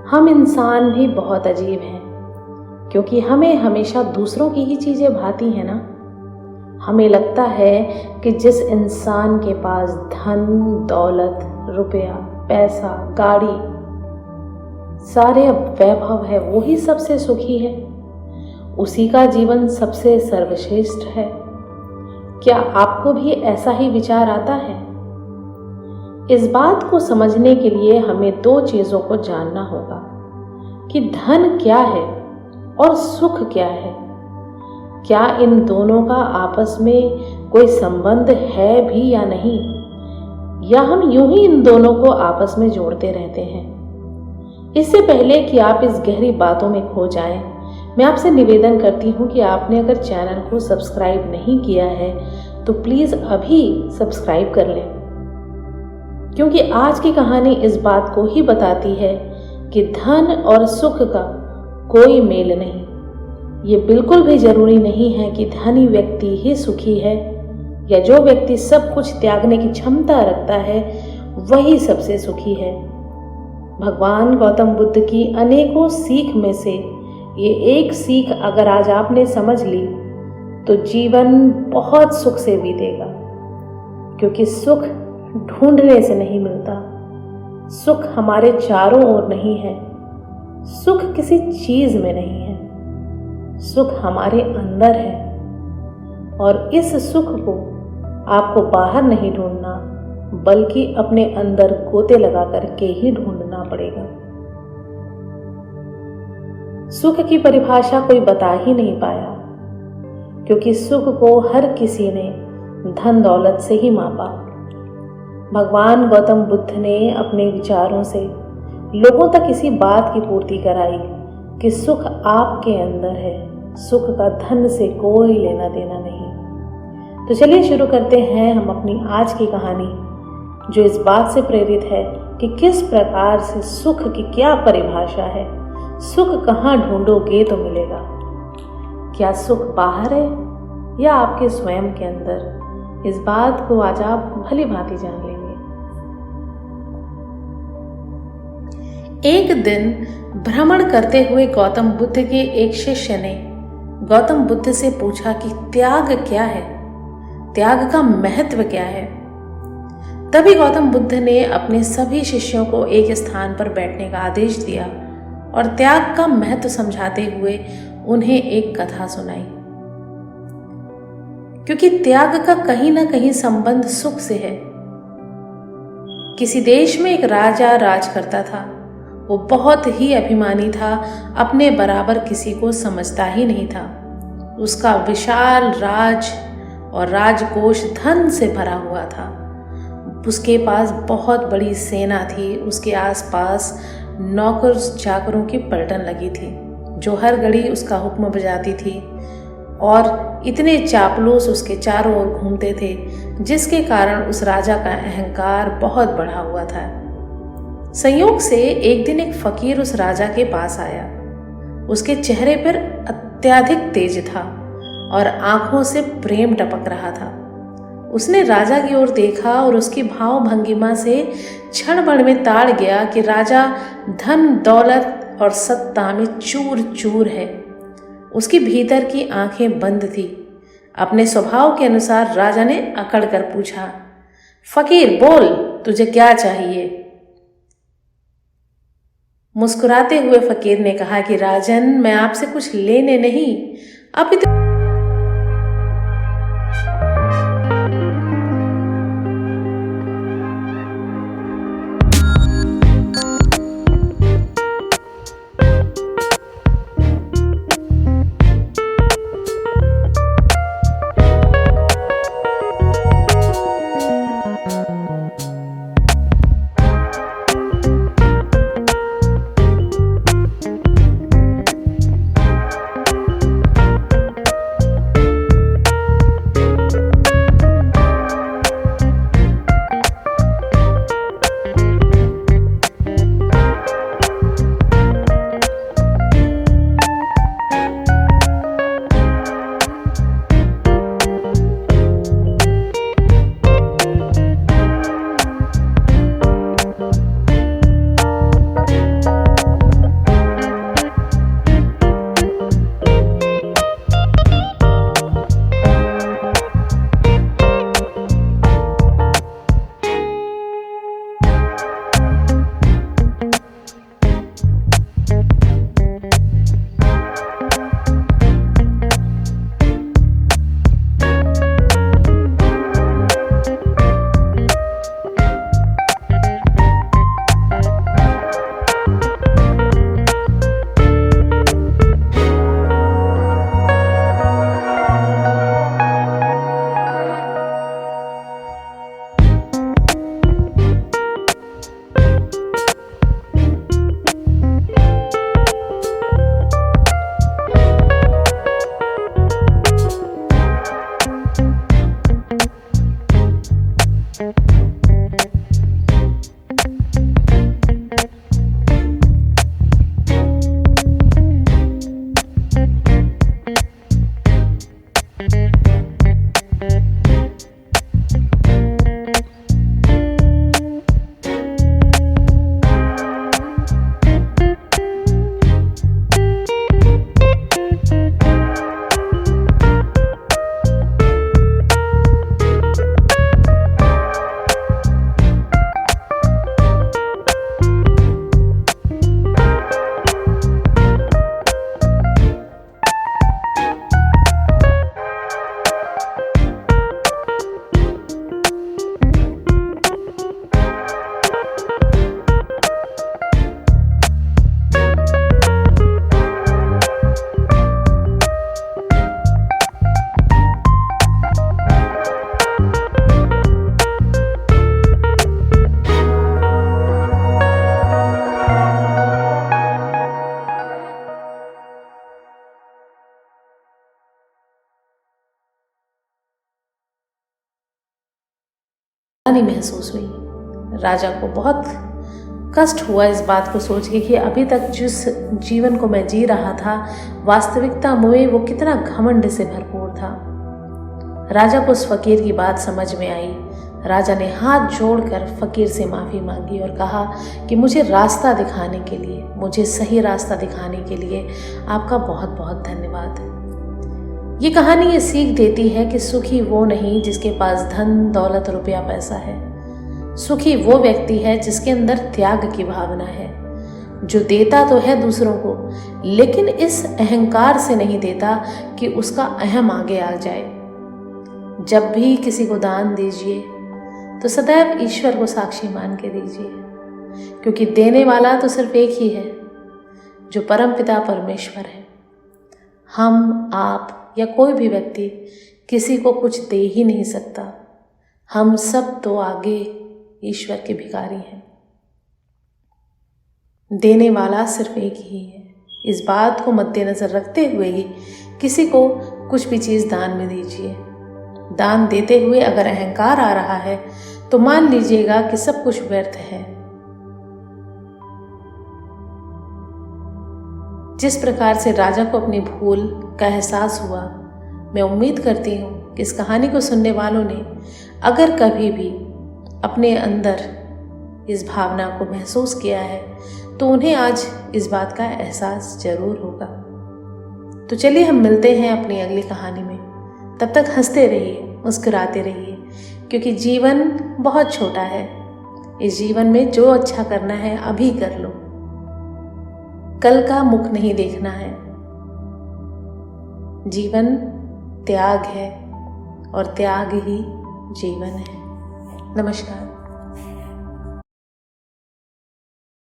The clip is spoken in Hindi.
हम इंसान भी बहुत अजीब हैं, क्योंकि हमें हमेशा दूसरों की ही चीज़ें भाती हैं ना। हमें लगता है कि जिस इंसान के पास धन, दौलत, रुपया, पैसा, गाड़ी, सारे वैभव है, वो ही सबसे सुखी है, उसी का जीवन सबसे सर्वश्रेष्ठ है। क्या आपको भी ऐसा ही विचार आता है? इस बात को समझने के लिए हमें दो चीज़ों को जानना होगा कि धन क्या है और सुख क्या है। क्या इन दोनों का आपस में कोई संबंध है भी या नहीं, या हम यूं ही इन दोनों को आपस में जोड़ते रहते हैं। इससे पहले कि आप इस गहरी बातों में खो जाएं, मैं आपसे निवेदन करती हूं कि आपने अगर चैनल को सब्सक्राइब नहीं किया है तो प्लीज़ अभी सब्सक्राइब कर लें, क्योंकि आज की कहानी इस बात को ही बताती है कि धन और सुख का कोई मेल नहीं। ये बिल्कुल भी जरूरी नहीं है कि धनी व्यक्ति ही सुखी है, या जो व्यक्ति सब कुछ त्यागने की क्षमता रखता है वही सबसे सुखी है। भगवान गौतम बुद्ध की अनेकों सीख में से ये एक सीख अगर आज आपने समझ ली तो जीवन बहुत सुख से बीतेगा, क्योंकि सुख ढूंढने से नहीं मिलता। सुख हमारे चारों ओर नहीं है, सुख किसी चीज में नहीं है, सुख हमारे अंदर है। और इस सुख को आपको बाहर नहीं ढूंढना, बल्कि अपने अंदर गोते लगा करके ही ढूंढना पड़ेगा। सुख की परिभाषा कोई बता ही नहीं पाया, क्योंकि सुख को हर किसी ने धन दौलत से ही मापा। भगवान गौतम बुद्ध ने अपने विचारों से लोगों तक इसी बात की पूर्ति कराई कि सुख आपके अंदर है, सुख का धन से कोई लेना देना नहीं। तो चलिए शुरू करते हैं हम अपनी आज की कहानी, जो इस बात से प्रेरित है कि किस प्रकार से सुख की क्या परिभाषा है, सुख कहाँ ढूंढोगे तो मिलेगा। क्या सुख बाहर है या आपके स्वयं के अंदर? इस बात को आज आप भली भांति जान लेंगे। एक दिन भ्रमण करते हुए गौतम बुद्ध के एक शिष्य ने गौतम बुद्ध से पूछा कि त्याग क्या है, त्याग का महत्व क्या है। तभी गौतम बुद्ध ने अपने सभी शिष्यों को एक स्थान पर बैठने का आदेश दिया और त्याग का महत्व समझाते हुए उन्हें एक कथा सुनाई। क्योंकि त्याग का कहीं ना कहीं संबंध सुख से है। किसी देश में एक राजा राज करता था। वो बहुत ही अभिमानी था, अपने बराबर किसी को समझता ही नहीं था। उसका विशाल राज और राजकोष धन से भरा हुआ था। उसके पास बहुत बड़ी सेना थी। उसके आसपास नौकर चाकरों की पलटन लगी थी, जो हर घड़ी उसका हुक्म बजाती थी, और इतने चापलूस उसके चारों ओर घूमते थे, जिसके कारण उस राजा का अहंकार बहुत बढ़ा हुआ था। संयोग से एक दिन एक फकीर उस राजा के पास आया। उसके चेहरे पर अत्यधिक तेज था और आंखों से प्रेम टपक रहा था। उसने राजा की ओर देखा और उसकी भाव भंगिमा से क्षण भर में ताड़ गया कि राजा धन दौलत और सत्ता में चूर चूर है। उसकी भीतर की आंखें बंद थी। अपने स्वभाव के अनुसार राजा ने अकड़ कर पूछा, फकीर बोल, तुझे क्या चाहिए? मुस्कुराते हुए फकीर ने कहा कि राजन, मैं आपसे कुछ लेने नहीं, अपितु नहीं महसूस हुई। राजा को बहुत कष्ट हुआ इस बात को सोच के कि अभी तक जिस जीवन को मैं जी रहा था, वास्तविकता में वो कितना घमंड से भरपूर था। राजा को उस फकीर की बात समझ में आई। राजा ने हाथ जोड़कर फकीर से माफ़ी मांगी और कहा कि मुझे रास्ता दिखाने के लिए, मुझे सही रास्ता दिखाने के लिए आपका बहुत बहुत धन्यवाद। ये कहानी ये सीख देती है कि सुखी वो नहीं जिसके पास धन दौलत रुपया पैसा है। सुखी वो व्यक्ति है जिसके अंदर त्याग की भावना है, जो देता तो है दूसरों को, लेकिन इस अहंकार से नहीं देता कि उसका अहम आगे आ जाए। जब भी किसी को दान दीजिए तो सदैव ईश्वर को साक्षी मान के दीजिए, क्योंकि देने वाला तो सिर्फ एक ही है, जो परमपिता परमेश्वर है। हम, आप या कोई भी व्यक्ति किसी को कुछ दे ही नहीं सकता। हम सब तो आगे ईश्वर के भिखारी हैं। देने वाला सिर्फ एक ही है। इस बात को मद्देनजर रखते हुए ही किसी को कुछ भी चीज़ दान में दीजिए। दान देते हुए अगर अहंकार आ रहा है तो मान लीजिएगा कि सब कुछ व्यर्थ है। जिस प्रकार से राजा को अपनी भूल का एहसास हुआ, मैं उम्मीद करती हूँ कि इस कहानी को सुनने वालों ने अगर कभी भी अपने अंदर इस भावना को महसूस किया है तो उन्हें आज इस बात का एहसास जरूर होगा। तो चलिए हम मिलते हैं अपनी अगली कहानी में। तब तक हंसते रहिए, मुस्कुराते रहिए, क्योंकि जीवन बहुत छोटा है। इस जीवन में जो अच्छा करना है अभी कर लो, कल का मुख नहीं देखना है। जीवन त्याग है और त्याग ही जीवन है। नमस्कार।